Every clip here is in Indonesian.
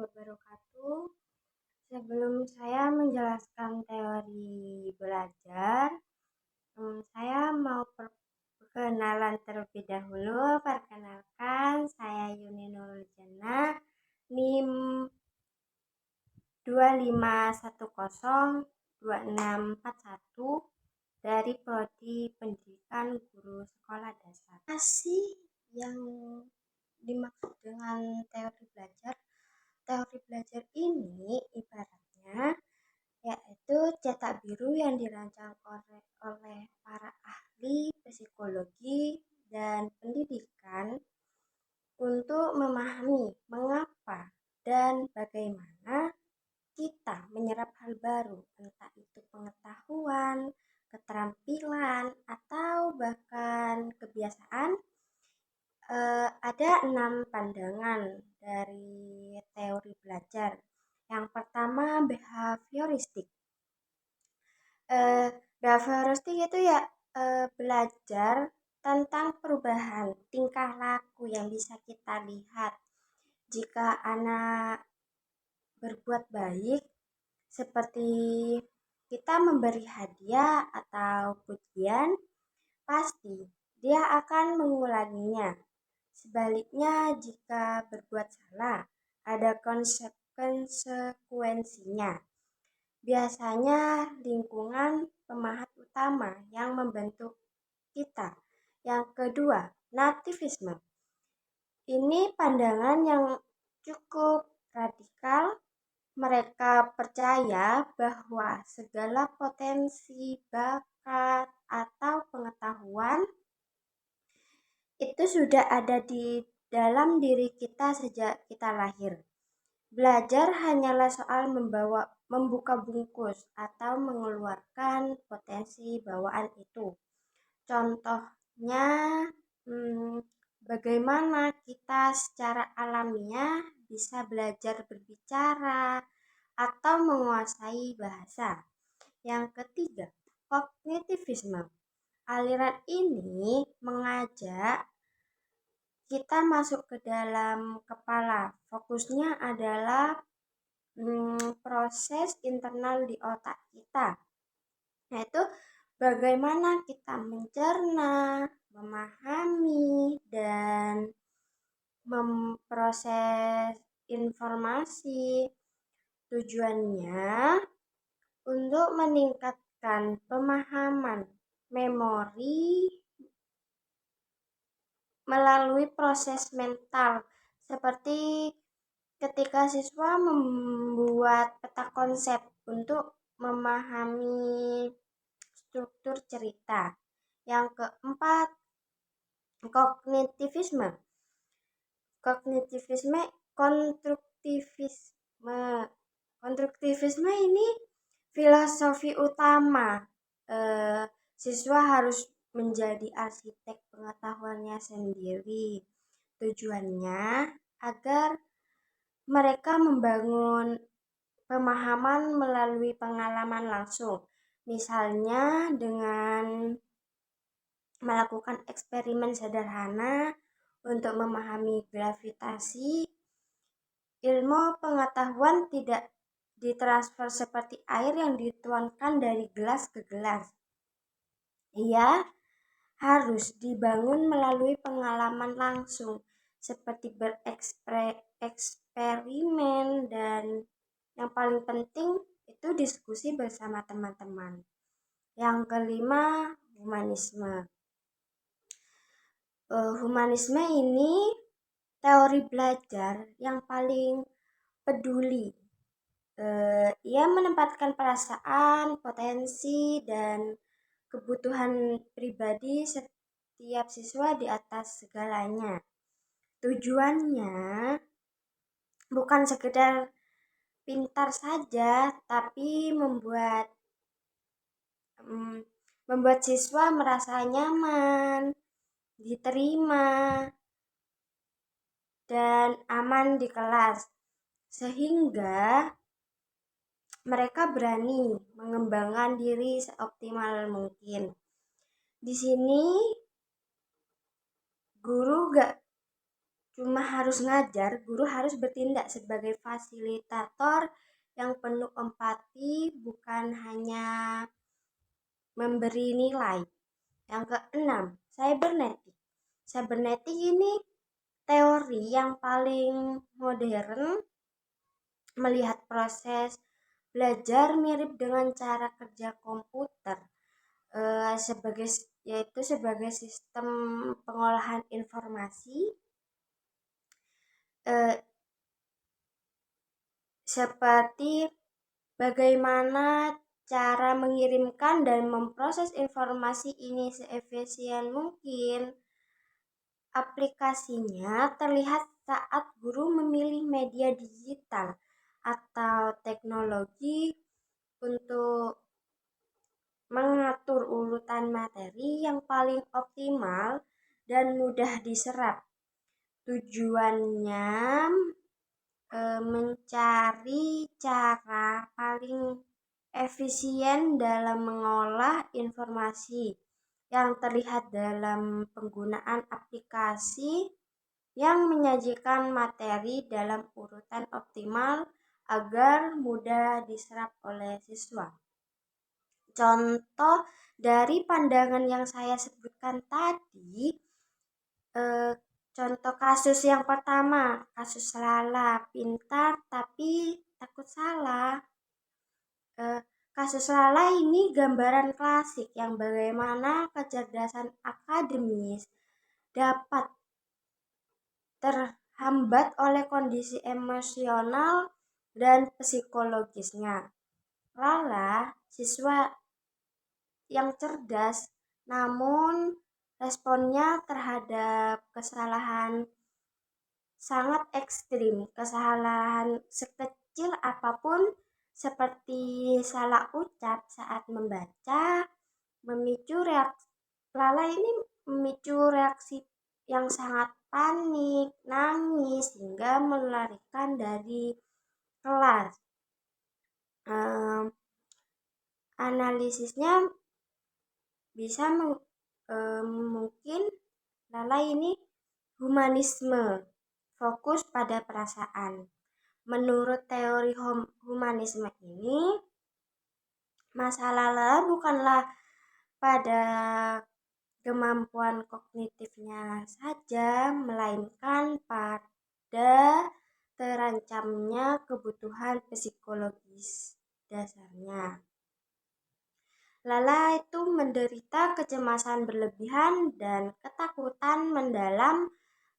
wabarakatuh. Sebelum saya menjelaskan teori belajar, saya mau perkenalan terlebih dahulu. Perkenalkan, saya Yuni Nurul Jana, NIM 25102641 dari Prodi Pendidikan Guru Sekolah Dasar. Apa sih yang dimaksud dengan teori belajar? Teori belajar ini ibaratnya yaitu cetak biru yang dirancang oleh para ahli psikologi dan pendidikan untuk memahami mengapa dan bagaimana kita menyerap hal baru, entah itu pengetahuan, keterampilan, atau bahkan kebiasaan. Ada 6 pandangan dari teori belajar. Yang pertama, behavioristik. Behavioristik itu belajar tentang perubahan tingkah laku yang bisa kita lihat. Jika anak berbuat baik, seperti kita memberi hadiah atau pujian, pasti dia akan mengulanginya. Sebaliknya, jika berbuat salah, ada konsekuensinya. Biasanya lingkungan pemahat utama yang membentuk kita. Yang kedua, nativisme. Ini pandangan yang cukup radikal. Mereka percaya bahwa segala potensi, bakat, atau pengetahuan itu sudah ada di dalam diri kita sejak kita lahir. Belajar hanyalah soal membuka bungkus atau mengeluarkan potensi bawaan itu. Contohnya, bagaimana kita secara alamiah bisa belajar berbicara atau menguasai bahasa. Yang ketiga, kognitivisme. Aliran ini mengajak kita masuk ke dalam kepala. Fokusnya adalah proses internal di otak kita, yaitu bagaimana kita mencerna, memahami, dan memproses informasi. Tujuannya untuk meningkatkan pemahaman, memori, melalui proses mental, seperti ketika siswa membuat peta konsep untuk memahami struktur cerita. Yang keempat, kognitivisme. Konstruktivisme ini filosofi utama. Siswa harus menjadi arsitek pengetahuannya sendiri. Tujuannya agar mereka membangun pemahaman melalui pengalaman langsung. Misalnya dengan melakukan eksperimen sederhana untuk memahami gravitasi. Ilmu pengetahuan tidak ditransfer seperti air yang dituangkan dari gelas ke gelas. Ia harus dibangun melalui pengalaman langsung, seperti bereksperimen, dan yang paling penting itu diskusi bersama teman-teman. Yang kelima, humanisme. Humanisme ini teori belajar yang paling peduli. Ia menempatkan perasaan, potensi, dan kebutuhan pribadi setiap siswa di atas segalanya. Tujuannya bukan sekedar pintar saja, tapi membuat siswa merasa nyaman, diterima, dan aman di kelas, sehingga mereka berani mengembangkan diri seoptimal mungkin. Di sini guru gak cuma harus ngajar, guru harus bertindak sebagai fasilitator yang penuh empati, bukan hanya memberi nilai. Yang keenam, cybernetik. Cybernetik ini teori yang paling modern, melihat proses belajar mirip dengan cara kerja komputer, sebagai yaitu sebagai sistem pengolahan informasi, eh, seperti bagaimana cara mengirimkan dan memproses informasi ini seefisien mungkin. Aplikasinya terlihat saat guru memilih media digital atau teknologi untuk mengatur urutan materi yang paling optimal dan mudah diserap. Tujuannya mencari cara paling efisien dalam mengolah informasi yang terlihat dalam penggunaan aplikasi yang menyajikan materi dalam urutan optimal agar mudah diserap oleh siswa. Contoh dari pandangan yang saya sebutkan tadi, eh, contoh kasus yang pertama, kasus Lala, pintar tapi takut salah. Eh, Kasus Lala ini gambaran klasik yang bagaimana kecerdasan akademis dapat terhambat oleh kondisi emosional dan psikologisnya. Lala, siswa yang cerdas, namun responnya terhadap kesalahan sangat ekstrim. Kesalahan sekecil apapun seperti salah ucap saat membaca memicu reaksi Lala ini memicu reaksi yang sangat panik, nangis hingga melarikan dari kelas. Ehm, Analisisnya bisa mungkin Lala ini humanisme, fokus pada perasaan. Menurut teori humanisme ini, masalah Lala bukanlah pada kemampuan kognitifnya saja, melainkan pada terancamnya kebutuhan psikologis dasarnya. Lala itu menderita kecemasan berlebihan dan ketakutan mendalam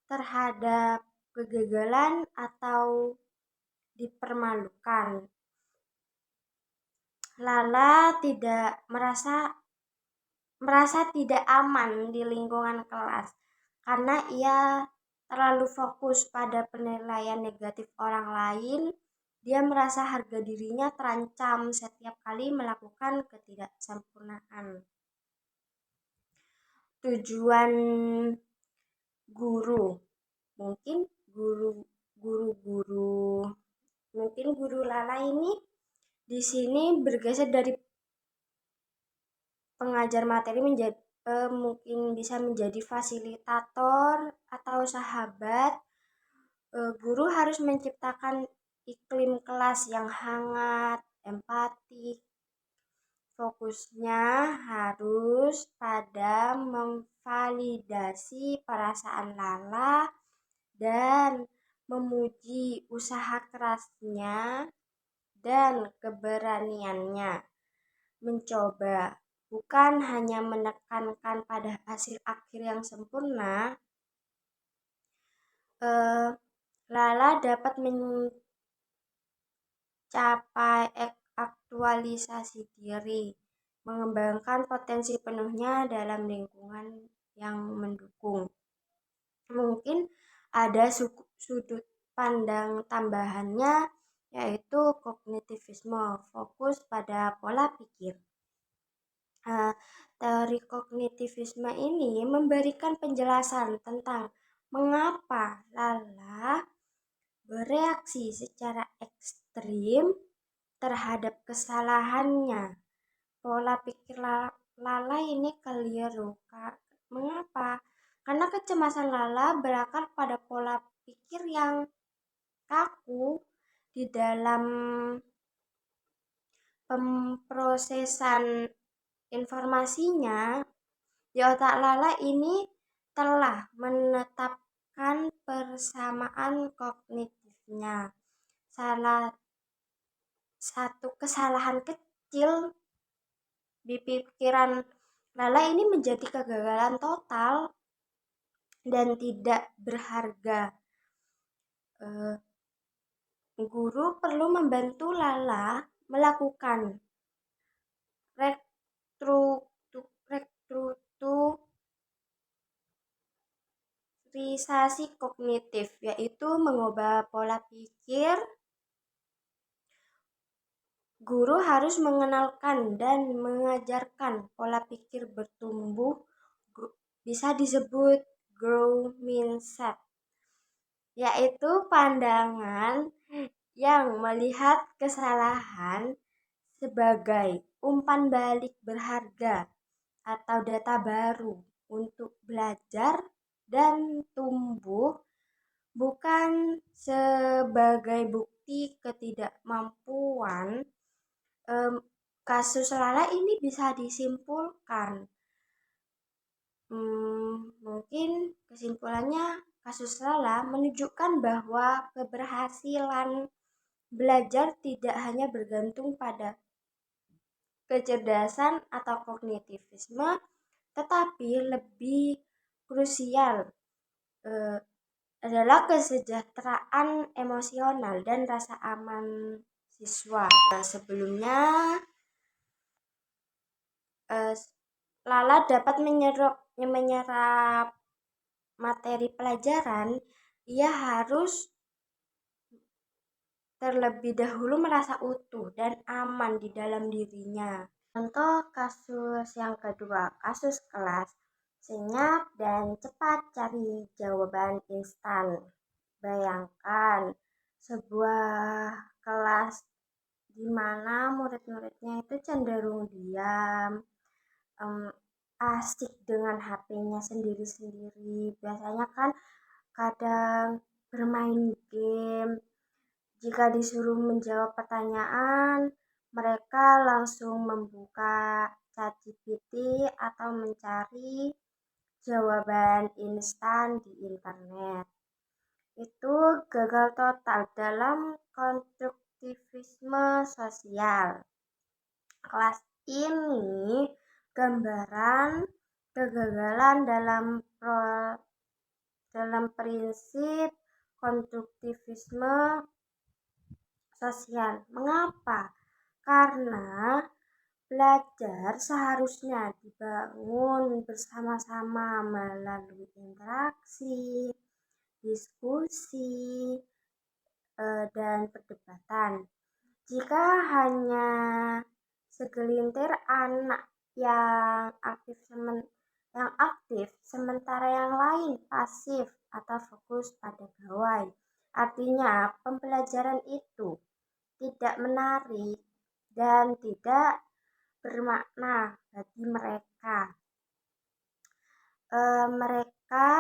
terhadap kegagalan atau dipermalukan. Lala tidak merasa tidak aman di lingkungan kelas karena ia terlalu fokus pada penilaian negatif orang lain. Dia merasa harga dirinya terancam setiap kali melakukan ketidaksempurnaan. Tujuan guru, mungkin guru-guru mungkin guru Lala ini di sini bergeser dari pengajar materi menjadi mungkin bisa menjadi fasilitator atau sahabat. Guru harus menciptakan iklim kelas yang hangat, empatik. Fokusnya harus pada memvalidasi perasaan Lala dan memuji usaha kerasnya dan keberaniannya mencoba, bukan hanya menekankan pada hasil akhir yang sempurna. Lala dapat mencapai aktualisasi diri, mengembangkan potensi penuhnya dalam lingkungan yang mendukung. Mungkin ada sudut pandang tambahannya, yaitu kognitivisme, fokus pada pola pikir. Teori kognitivisme ini memberikan penjelasan tentang mengapa Lala bereaksi secara ekstrim terhadap kesalahannya. Pola pikir Lala ini keliru. Mengapa? Karena kecemasan Lala berakar pada pola pikir yang kaku di dalam pemrosesan informasinya. Di otak Lala ini telah menetapkan persamaan kognitifnya. Salah satu kesalahan kecil di pikiran Lala ini menjadi kegagalan total dan tidak berharga. Guru perlu membantu Lala melakukan restrukturisasi kognitif, yaitu mengubah pola pikir. Guru harus mengenalkan dan mengajarkan pola pikir bertumbuh, bisa disebut growth mindset, yaitu pandangan yang melihat kesalahan sebagai umpan balik berharga atau data baru untuk belajar dan tumbuh, bukan sebagai bukti ketidakmampuan. Kasus Lala ini bisa disimpulkan, mungkin kesimpulannya, kasus Lala menunjukkan bahwa keberhasilan belajar tidak hanya bergantung pada kecerdasan atau kognitivisme, tetapi lebih krusial adalah kesejahteraan emosional dan rasa aman siswa. Sebelumnya, Lala dapat menyerap materi pelajaran, ia harus terlebih dahulu merasa utuh dan aman di dalam dirinya. Contoh kasus yang kedua, kasus kelas. Senyap dan cepat cari jawaban instan. Bayangkan sebuah kelas di mana murid-muridnya itu cenderung diam, asik dengan HP-nya sendiri-sendiri. Biasanya kan kadang bermain game. Jika disuruh menjawab pertanyaan, mereka langsung membuka ChatGPT atau mencari jawaban instan di internet. Itu gagal total dalam konstruktivisme sosial. Kelas ini gambaran kegagalan dalam prinsip konstruktivisme sosial. Mengapa? Karena belajar seharusnya dibangun bersama-sama melalui interaksi, diskusi, dan perdebatan. Jika hanya segelintir anak yang aktif sementara yang lain pasif atau fokus pada gawai, artinya pembelajaran itu tidak menarik dan tidak bermakna bagi mereka. Mereka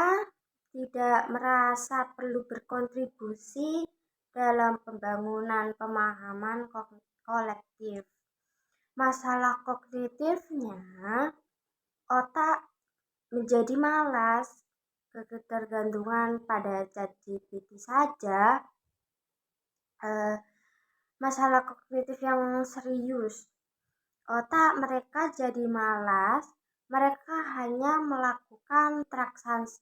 tidak merasa perlu berkontribusi dalam pembangunan pemahaman kolektif. Masalah kognitifnya, otak menjadi malas, ketergantungan pada ChatGPT saja. Masalah kognitif yang serius, otak mereka jadi malas, mereka hanya melakukan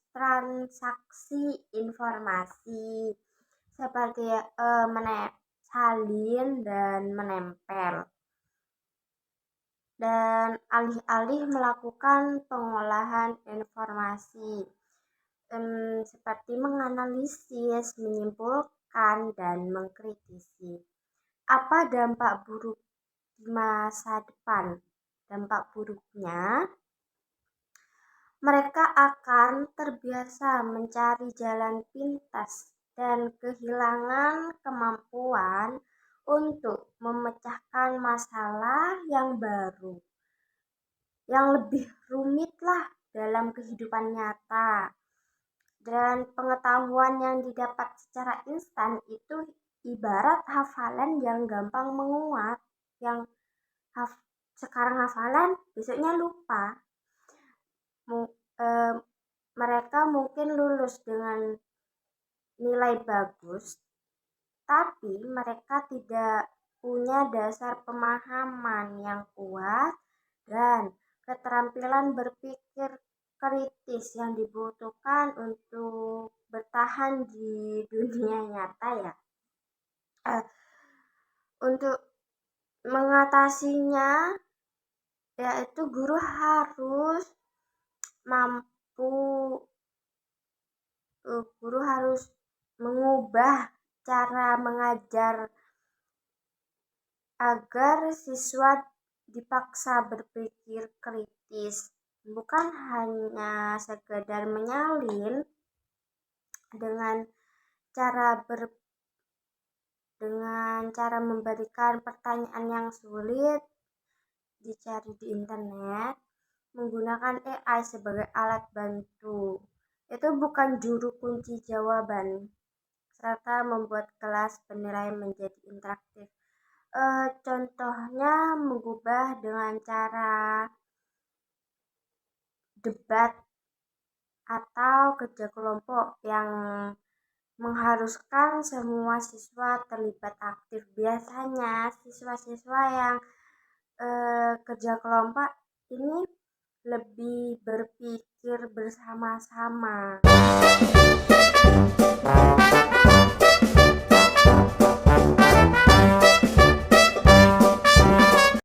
transaksi informasi seperti salin dan menempel, dan alih-alih melakukan pengolahan informasi seperti menganalisis, menyimpulkan, dan mengkritisi. Apa dampak buruk di masa depan? Dampak buruknya, mereka akan terbiasa mencari jalan pintas dan kehilangan kemampuan untuk memecahkan masalah yang baru, yang lebih rumit lah dalam kehidupan kehidupan nyata. Dan pengetahuan yang didapat secara instan itu ibarat hafalan yang gampang menguap, yang sekarang hafalan, besoknya lupa. Mereka mungkin lulus dengan nilai bagus, tapi mereka tidak punya dasar pemahaman yang kuat dan keterampilan berpikir kritis yang dibutuhkan untuk bertahan di dunia nyata ya. Untuk mengatasinya, yaitu guru harus mengubah cara mengajar agar siswa dipaksa berpikir kritis, bukan hanya sekedar menyalin dengan cara memberikan pertanyaan yang sulit dicari di internet, menggunakan AI sebagai alat bantu. Itu bukan juru kunci jawaban, serta membuat kelas penilaian menjadi interaktif. Contohnya mengubah dengan cara debat atau kerja kelompok yang mengharuskan semua siswa terlibat aktif. Biasanya siswa-siswa yang kerja kelompok ini lebih berpikir bersama-sama.